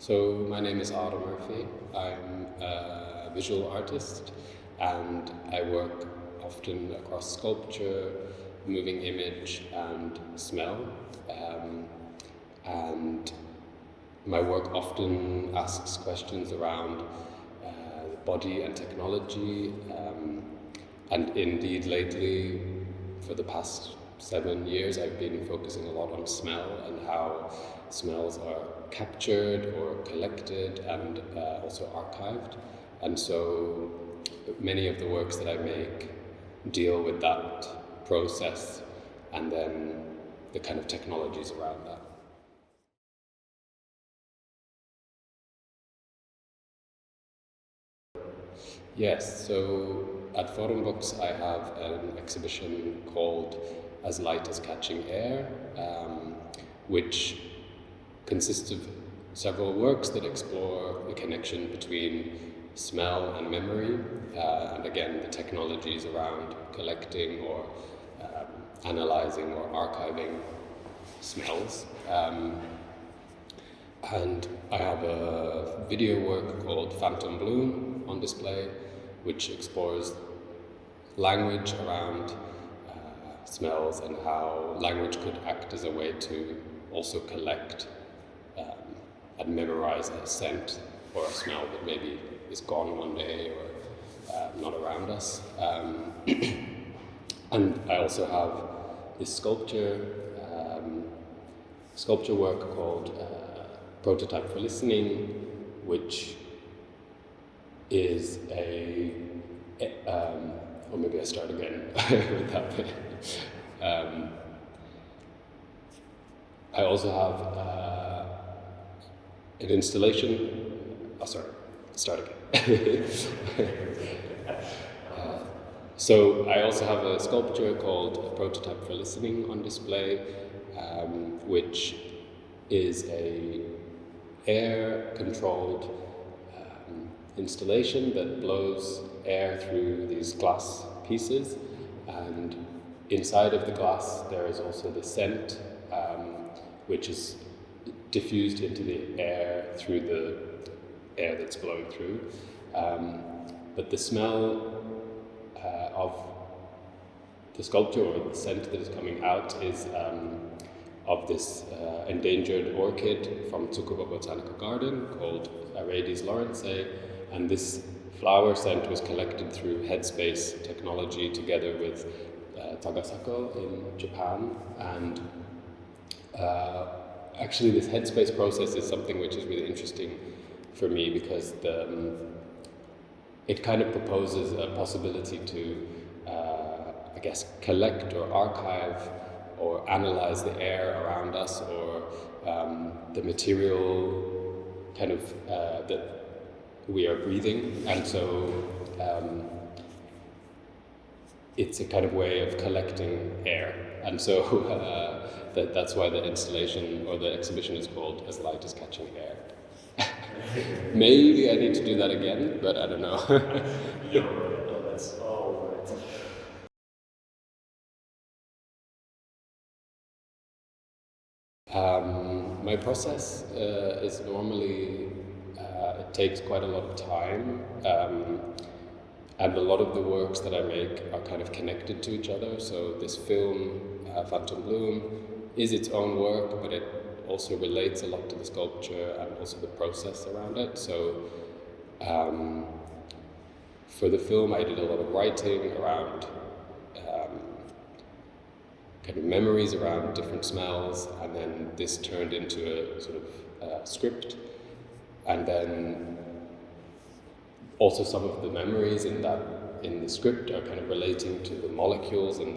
So my name is Aaro Murphy. I'm a visual artist and I work often across sculpture, moving image and smell. And my work often asks questions around body and technology. And indeed lately, for the past 7 years, I've been focusing a lot on smell and how smells are captured or collected and also archived. And so many of the works that I make deal with that process and then the kind of technologies around that. Yes, so at Forum Books I have an exhibition called As Light as Catching Air, which consists of several works that explore the connection between smell and memory, and again the technologies around collecting or analyzing or archiving smells. And I have a video work called Phantom Bloom on display, which explores language around smells and how language could act as a way to also collect and memorize a scent or a smell that maybe is gone one day or not around us. And I also have this sculpture work called Prototype for Listening, which is or maybe I start again with that bit. I also have an installation. Start again. So I also have a sculpture called Prototype for Listening on display, which is a air-controlled installation that blows air through these glass pieces, and inside of the glass there is also the scent, which is diffused into the air through the air that's blowing through. But the smell of the sculpture, or the scent that is coming out, is of this endangered orchid from Tsukuba Botanical Garden called Aedes lawrencei, and this flower scent was collected through headspace technology together with Tagasako in Japan. And actually this headspace process is something which is really interesting for me because it kind of proposes a possibility to collect or archive or analyze the air around us, or the material kind of that we are breathing. And so it's a kind of way of collecting air. And so that's why the installation or the exhibition is called As Light as Catching Air. Maybe I need to do that again, but I don't know. No, that's all right. My process is normally, it takes quite a lot of time, and a lot of the works that I make are kind of connected to each other. So this film, Phantom Bloom, is its own work, but it also relates a lot to the sculpture and also the process around it. So for the film I did a lot of writing around kind of memories around different smells, and then this turned into a sort of script. And then also some of the memories in the script are kind of relating to the molecules and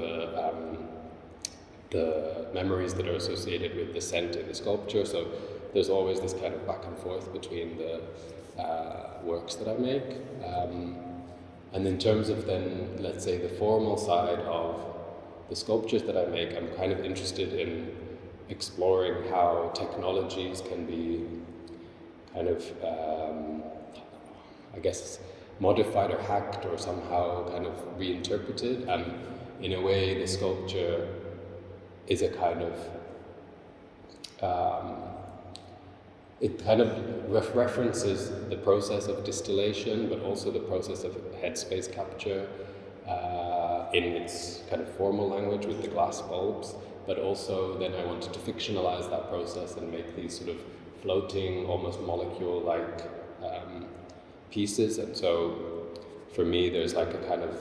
the memories that are associated with the scent in the sculpture. So there's always this kind of back and forth between the works that I make. And in terms of then, let's say, the formal side of the sculptures that I make, I'm kind of interested in exploring how technologies can be kind of, modified or hacked or somehow kind of reinterpreted. And in a way, the sculpture is a kind of it kind of references the process of distillation, but also the process of headspace capture in its kind of formal language with the glass bulbs. But also then I wanted to fictionalize that process and make these sort of floating, almost molecule-like pieces. And so for me, there's like a kind of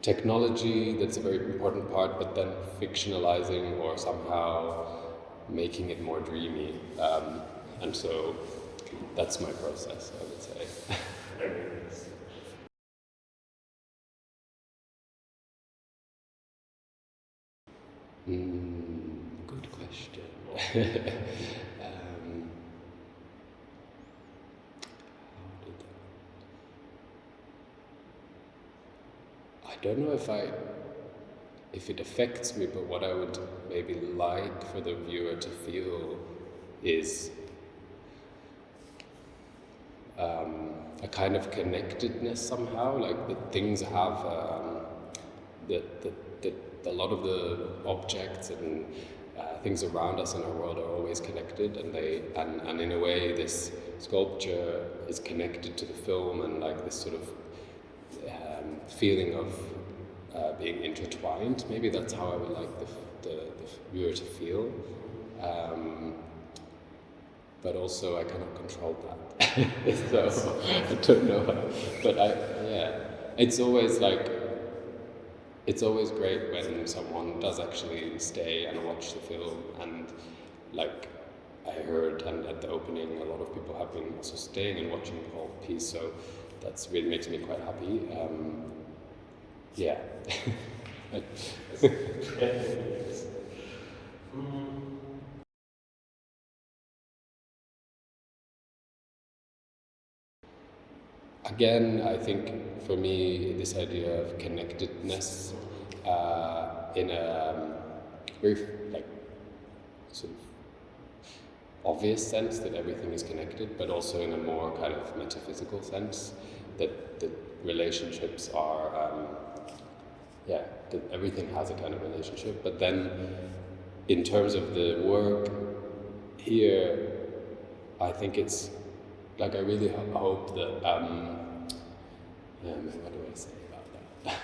technology that's a very important part, but then fictionalizing or somehow making it more dreamy. And so that's my process, I would say. Good question. I don't know if it affects me, but what I would maybe like for the viewer to feel is a kind of connectedness somehow, like that things have that a lot of the objects and things around us in our world are always connected, and in a way this sculpture is connected to the film, and like this sort of feeling of being intertwined. Maybe that's how I would like the viewer to feel. But also I cannot control that. So I don't know. But it's always great when someone does actually stay and watch the film, and like I heard, and at the opening a lot of people have been also staying and watching the whole piece, so that's really makes me quite happy. Yeah. Again, I think for me this idea of connectedness in a very like sort of obvious sense that everything is connected, but also in a more kind of metaphysical sense that the relationships are that everything has a kind of relationship. But then in terms of the work here, I think it's like I really hope that what do I say about that?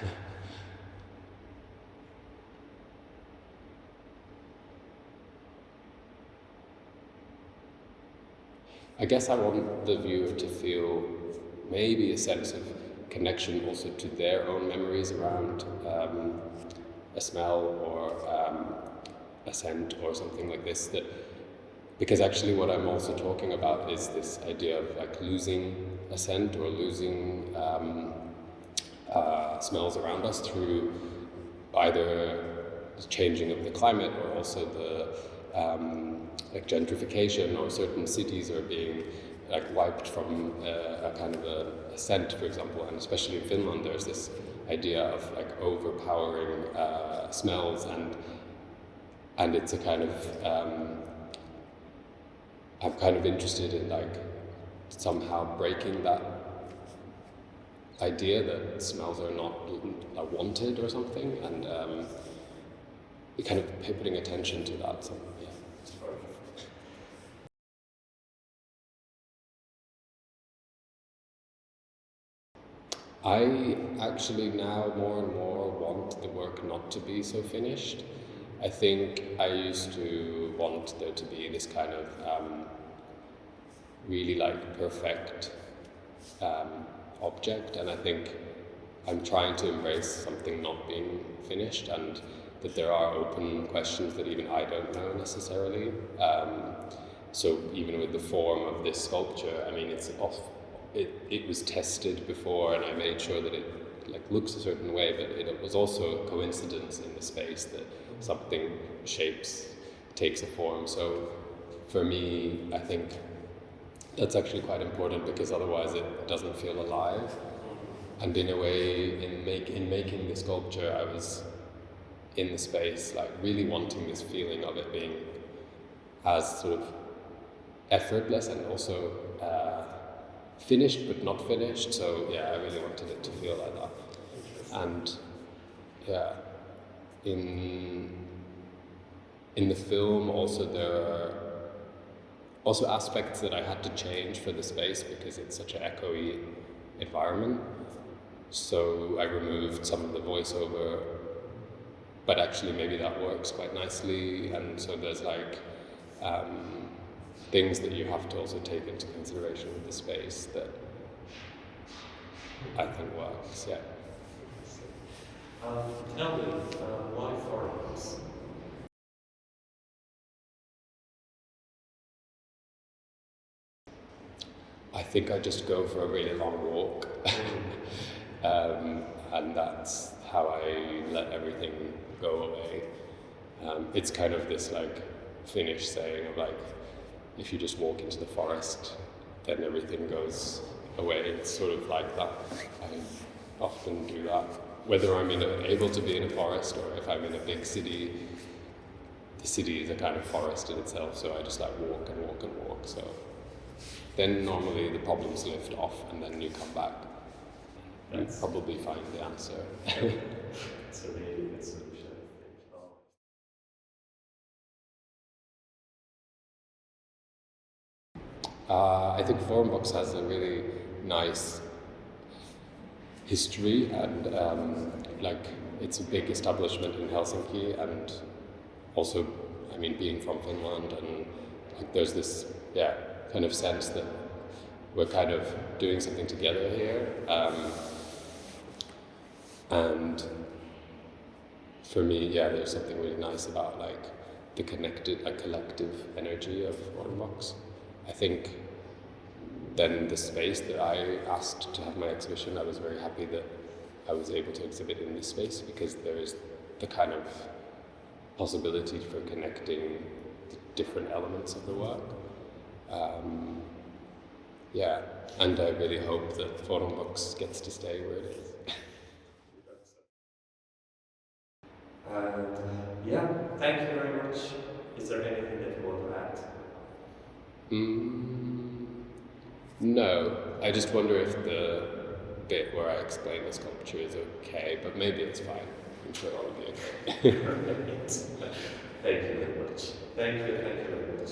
I guess I want the viewer to feel maybe a sense of connection also to their own memories around a smell or a scent or something like this. Because actually what I'm also talking about is this idea of like losing a scent or losing smells around us through either the changing of the climate or also the like gentrification, or certain cities are being like wiped from a kind of a scent, for example. And especially in Finland there's this idea of like overpowering smells, and it's a kind of I'm kind of interested in like somehow breaking that idea that smells are not wanted or something, and kind of putting attention to that. So, yeah. I actually now more and more want the work not to be so finished. I think I used to want there to be this kind of really like perfect object, and I think I'm trying to embrace something not being finished, and that there are open questions that even I don't know necessarily. So even with the form of this sculpture, I mean, it was tested before, and I made sure that it like looks a certain way, but it was also a coincidence in the space that something takes a form. So for me, I think that's actually quite important, because otherwise it doesn't feel alive. And in a way, in making the sculpture, I was in the space, like really wanting this feeling of it being as sort of effortless and also finished but not finished. So yeah, I really wanted it to feel like that. And yeah, in the film also there are also aspects that I had to change for the space because it's such an echoey environment. So I removed some of the voiceover, but actually maybe that works quite nicely. And so there's like things that you have to also take into consideration with the space that I think works, yeah. Tell me, why foreigners? I think I just go for a really long walk. And that's how I let everything go away. It's kind of this like Finnish saying of like, if you just walk into the forest, then everything goes away. It's sort of like that. I often do that. Whether I'm able to be in a forest or if I'm in a big city, the city is a kind of forest in itself, so I just like walk and walk and walk. So then normally the problems lift off and then you come back and probably find the answer. It's a really good solution, I think Forum Box has a really nice history and like it's a big establishment in Helsinki, and also, I mean, being from Finland, and like there's this kind of sense that we're kind of doing something together here. And for me, there's something really nice about like the connected, like collective energy of Forum Box. I think then the space that I asked to have my exhibition, I was very happy that I was able to exhibit in this space because there is the kind of possibility for connecting the different elements of the work. And I really hope that Forum Box gets to stay where it is. Thank you very much. Is there anything that you want to add? No, I just wonder if the bit where I explain the sculpture is okay, but maybe it's fine. I'm sure it'll be okay. Thank you very much. Thank you very much.